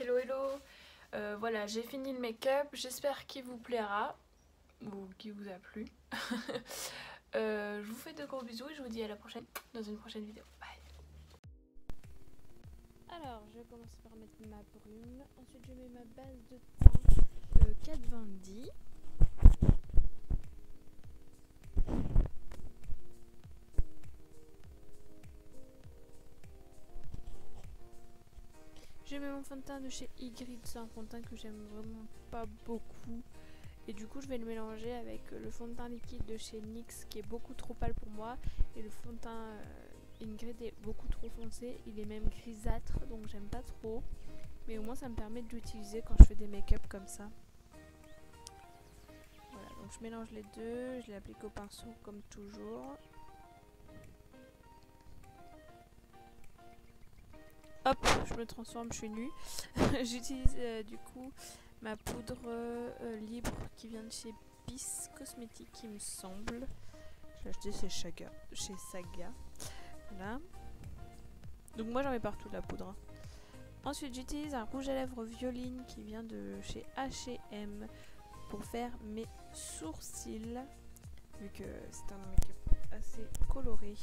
hello hello. Voilà, j'ai fini le make-up, j'espère qu'il vous plaira ou qu'il vous a plu. Je vous fais de gros bisous et je vous dis à la prochaine dans une prochaine vidéo. Bye. Alors, je commence par mettre ma brume, ensuite je mets ma base de teint 420. Je mets mon fond de teint de chez Ygritte, c'est un fond de teint que j'aime vraiment pas beaucoup. Et du coup je vais le mélanger avec le fond de teint liquide de chez NYX qui est beaucoup trop pâle pour moi. Et le fond de teint Ingrid est beaucoup trop foncé, il est même grisâtre donc j'aime pas trop. Mais au moins ça me permet de l'utiliser quand je fais des make-up comme ça. Voilà, donc je mélange les deux, je l'applique au pinceau comme toujours. Hop, je me transforme, je suis nue. J'utilise du coup ma poudre libre qui vient de chez Bis Cosmétiques, il me semble. Je l'ai acheté chez Saga. Voilà. Donc moi j'en mets partout de la poudre. Ensuite j'utilise un rouge à lèvres violine qui vient de chez H&M pour faire mes sourcils. Vu que c'est un make-up assez coloré.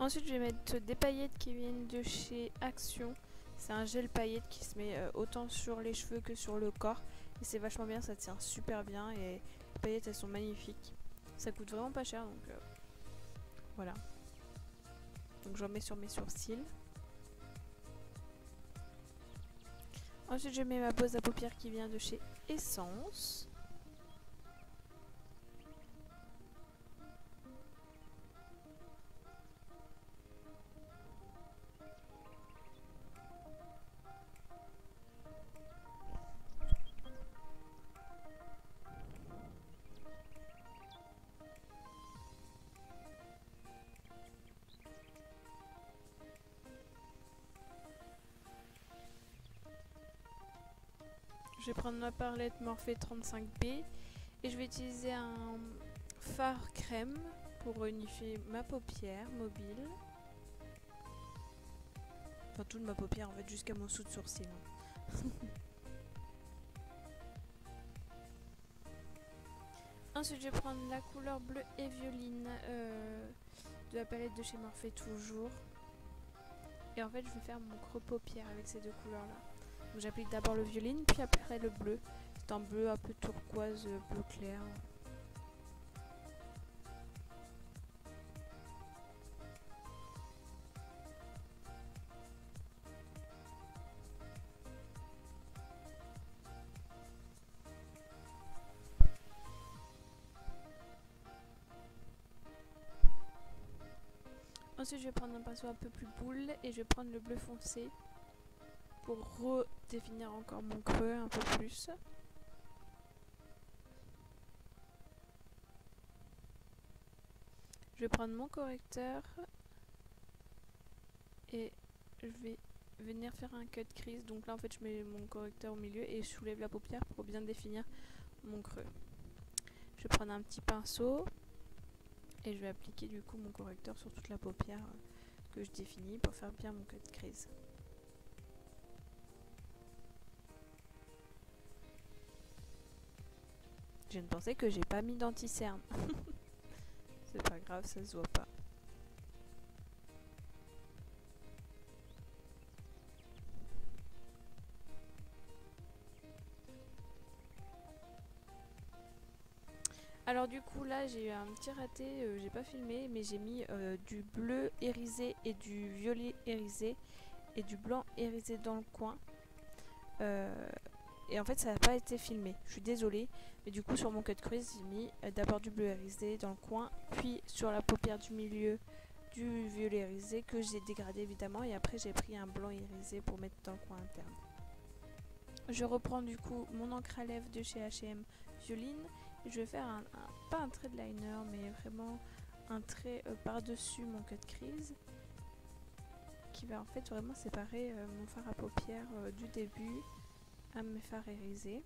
Ensuite je vais mettre des paillettes qui viennent de chez Action. C'est un gel paillettes qui se met autant sur les cheveux que sur le corps. Et c'est vachement bien, ça tient super bien. Et les paillettes elles sont magnifiques. Ça coûte vraiment pas cher donc voilà. Donc j'en mets sur mes sourcils. Ensuite je mets ma pose à paupières qui vient de chez Essence. Je vais prendre ma palette Morphe 35B et je vais utiliser un fard crème pour unifier ma paupière mobile. Enfin toute ma paupière en fait jusqu'à mon sous de sourcil. Ensuite je vais prendre la couleur bleue et violine de la palette de chez Morphe toujours. Et en fait je vais faire mon creux paupière avec ces deux couleurs là. Donc j'applique d'abord le violine puis après le bleu. C'est un bleu un peu turquoise, bleu clair. Ensuite je vais prendre un pinceau un peu plus boule et je vais prendre le bleu foncé pour redéfinir encore mon creux un peu plus. Je vais prendre mon correcteur et je vais venir faire un cut crease. Donc là en fait je mets mon correcteur au milieu et je soulève la paupière pour bien définir mon creux. Je vais prendre un petit pinceau et je vais appliquer du coup mon correcteur sur toute la paupière que je définis pour faire bien mon cut crease. Je viens de penser que j'ai pas mis d'anti-cerne. C'est pas grave, ça se voit pas. Alors du coup là j'ai eu un petit raté, j'ai pas filmé mais j'ai mis du bleu irisé et du violet irisé et du blanc irisé dans le coin. Et en fait ça n'a pas été filmé, je suis désolée. Mais du coup sur mon cut crease j'ai mis d'abord du bleu irisé dans le coin, puis sur la paupière du milieu du violet irisé que j'ai dégradé évidemment. Et après j'ai pris un blanc irisé pour mettre dans le coin interne. Je reprends du coup mon encre à lèvres de chez H&M Violine. Et je vais faire pas un trait de liner, mais vraiment un trait par-dessus mon cut crease. Qui va en fait vraiment séparer mon fard à paupières du début à mes fards irisés.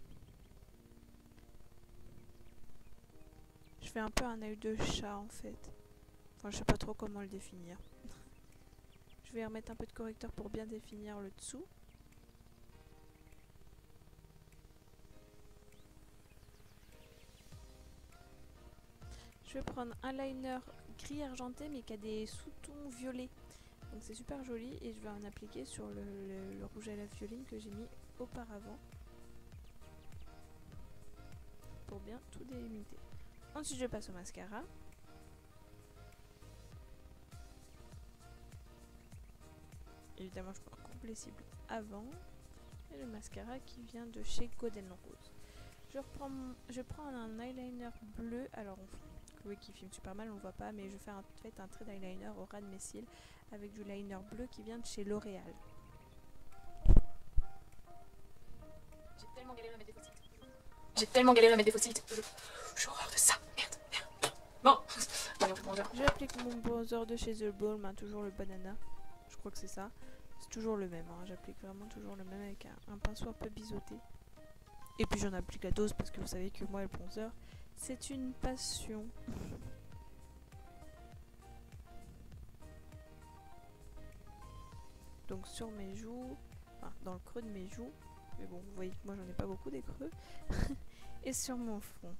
Je fais un peu un œil de chat en fait. Enfin, je sais pas trop comment le définir. Je vais remettre un peu de correcteur pour bien définir le dessous. Je vais prendre un liner gris argenté mais qui a des sous-tons violets. Donc c'est super joli et je vais en appliquer sur le rouge à lèvres violine que j'ai mis auparavant. Pour bien tout délimiter. Ensuite je passe au mascara. Évidemment je prends complet cible avant. Et le mascara qui vient de chez Golden Rose. Je prends un eyeliner bleu. Alors Chloé qui filme super mal, on le voit pas, mais je fais en fait un trait d'eyeliner au ras de mes cils avec du liner bleu qui vient de chez L'Oréal. J'ai tellement galéré à mettre des faux cils. J'ai tellement galéré à mettre des faux cils. J'ai horreur de ça. Merde. Bon. Allez, on fait bronzer. J'applique mon bronzer de chez The Balm, hein, toujours le banana. Je crois que c'est ça. C'est toujours le même. Hein. J'applique vraiment toujours le même avec un pinceau un peu biseauté. Et puis j'en applique la dose parce que vous savez que moi le bronzer, c'est une passion. Donc sur mes joues, enfin dans le creux de mes joues, mais bon vous voyez que moi j'en ai pas beaucoup des creux, et sur mon front.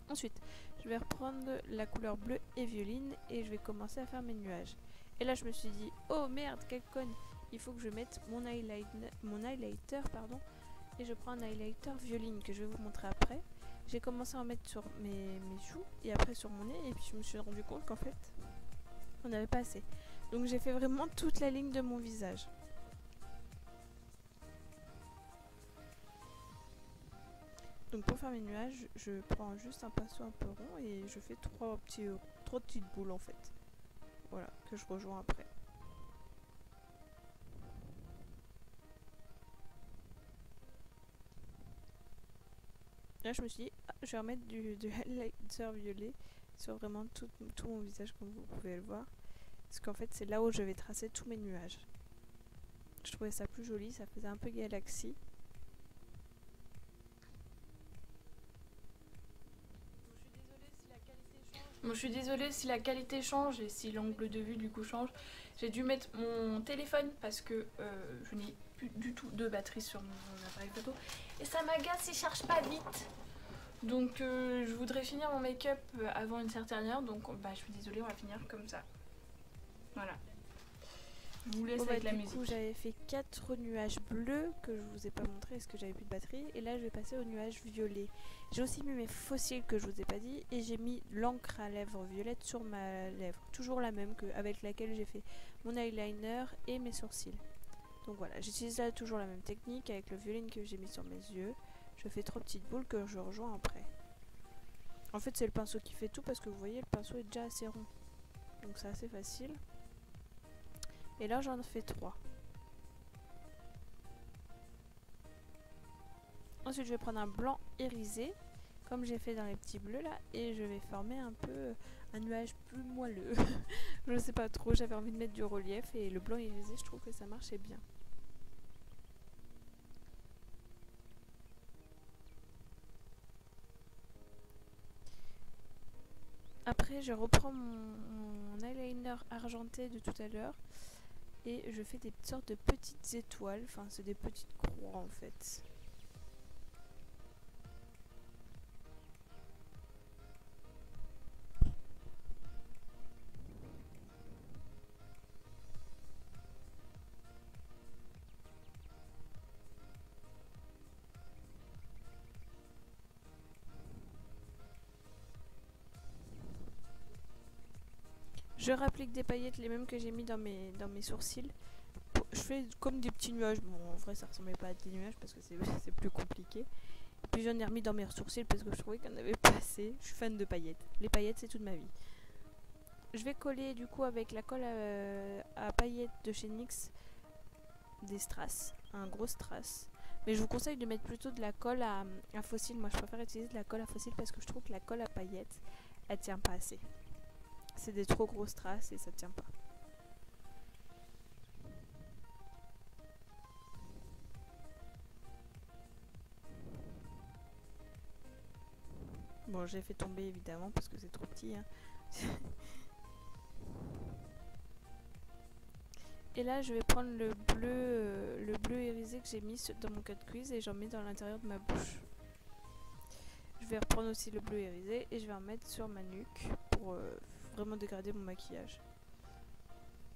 Ensuite, je vais reprendre la couleur bleue et violine et je vais commencer à faire mes nuages. Et là je me suis dit, oh merde, quelle conne, il faut que je mette mon highlighter, pardon, et je prends un highlighter violine que je vais vous montrer après. J'ai commencé à en mettre sur mes joues et après sur mon nez et puis je me suis rendu compte qu'en fait on n'avait pas assez. Donc j'ai fait vraiment toute la ligne de mon visage. Donc pour faire mes nuages, je prends juste un pinceau un peu rond et je fais trois petites boules en fait. Voilà, que je rejoins après. Là je me suis dit, je vais remettre du highlighter violet sur vraiment tout mon visage comme vous pouvez le voir. Parce qu'en fait c'est là où je vais tracer tous mes nuages. Je trouvais ça plus joli, ça faisait un peu galaxie. Bon, je suis désolée si la qualité change et si l'angle de vue du coup change. J'ai dû mettre mon téléphone parce que je n'ai plus du tout de batterie sur mon appareil photo. Et ça m'agace, il charge pas vite. Donc je voudrais finir mon make-up avant une certaine heure. Donc je suis désolée, on va finir comme ça. Voilà. Je vous laisse avec la musique. Du coup, j'avais fait 4 nuages bleus que je vous ai pas montré parce que j'avais plus de batterie. Et là, je vais passer au nuage violet. J'ai aussi mis mes fossiles que je vous ai pas dit. Et j'ai mis l'encre à lèvres violette sur ma lèvre. Toujours la même avec laquelle j'ai fait mon eyeliner et mes sourcils. Donc voilà, j'utilise là toujours la même technique avec le violet que j'ai mis sur mes yeux. Je fais 3 petites boules que je rejoins après. En fait, c'est le pinceau qui fait tout parce que vous voyez, le pinceau est déjà assez rond. Donc c'est assez facile. Et là j'en fais 3. Ensuite je vais prendre un blanc irisé, comme j'ai fait dans les petits bleus là, et je vais former un peu un nuage plus moelleux. Je sais pas trop, j'avais envie de mettre du relief et le blanc irisé je trouve que ça marchait bien. Après je reprends mon eyeliner argenté de tout à l'heure. Et je fais des sortes de petites étoiles, enfin c'est des petites croix en fait. Je rapplique des paillettes, les mêmes que j'ai mis dans mes sourcils. Je fais comme des petits nuages. Bon, en vrai, ça ressemblait pas à des nuages parce que c'est plus compliqué. Et puis j'en ai remis dans mes sourcils parce que je trouvais qu'il n'y en avait pas assez. Je suis fan de paillettes. Les paillettes, c'est toute ma vie. Je vais coller du coup avec la colle à paillettes de chez NYX des strass, un gros strass. Mais je vous conseille de mettre plutôt de la colle à fossile. Moi je préfère utiliser de la colle à fossile parce que je trouve que la colle à paillettes, elle tient pas assez. C'est des trop gros strass et ça tient pas. Bon, j'ai fait tomber évidemment parce que c'est trop petit. Hein. Et là, je vais prendre le bleu irisé que j'ai mis dans mon cut quiz et j'en mets dans l'intérieur de ma bouche. Je vais reprendre aussi le bleu irisé et je vais en mettre sur ma nuque pour vraiment dégrader mon maquillage.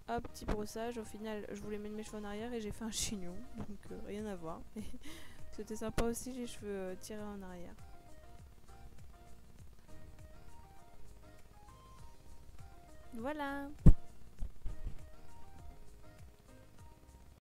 Hop, petit brossage. Au final, je voulais mettre mes cheveux en arrière et j'ai fait un chignon, donc rien à voir. C'était sympa aussi les cheveux tirés en arrière. Voilà.